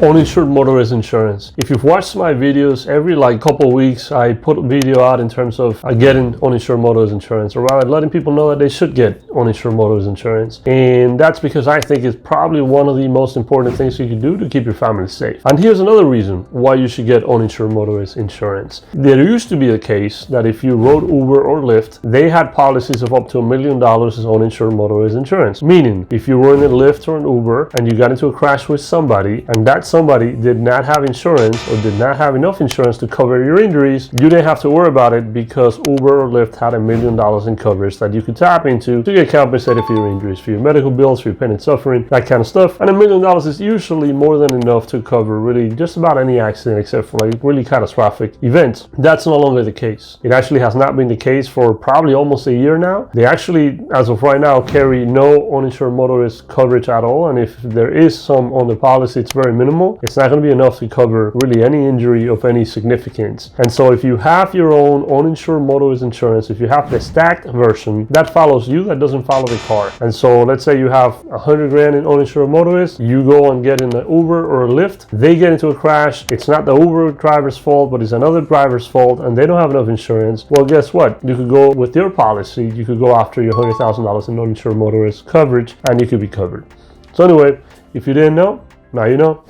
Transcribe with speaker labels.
Speaker 1: Uninsured motorist insurance. If you've watched my videos, every couple weeks I put a video out in terms of getting uninsured motorist insurance, or rather letting people know that they should get uninsured motorist insurance. And that's because I think it's probably one of the most important things you can do to keep your family safe. And here's another reason why you should get uninsured motorist insurance. There used to be a case that if you rode Uber or Lyft, they had policies of up to $1 million as uninsured motorist insurance. Meaning, if you were in a Lyft or an Uber and you got into a crash with somebody, and that somebody did not have insurance or did not have enough insurance to cover your injuries, you didn't have to worry about it because Uber or Lyft had $1 million in coverage that you could tap into to get compensated for your injuries, for your medical bills, for your pain and suffering, that kind of stuff. And $1 million is usually more than enough to cover really just about any accident except for really catastrophic events. That's no longer the case. It actually has not been the case for probably almost a year now. They actually, as of right now, carry no uninsured motorist coverage at all. And if there is some on the policy, it's very minimal. It's not going to be enough to cover really any injury of any significance. And so if you have your own uninsured motorist insurance, if you have the stacked version, that follows you, that doesn't follow the car. And so let's say you have $100,000 in uninsured motorist, you go and get in an Uber or a Lyft, they get into a crash, it's not the Uber driver's fault, but it's another driver's fault, and they don't have enough insurance. Well, guess what? You could go with your policy, you could go after your $100,000 in uninsured motorist coverage, and you could be covered. So anyway, if you didn't know, now you know.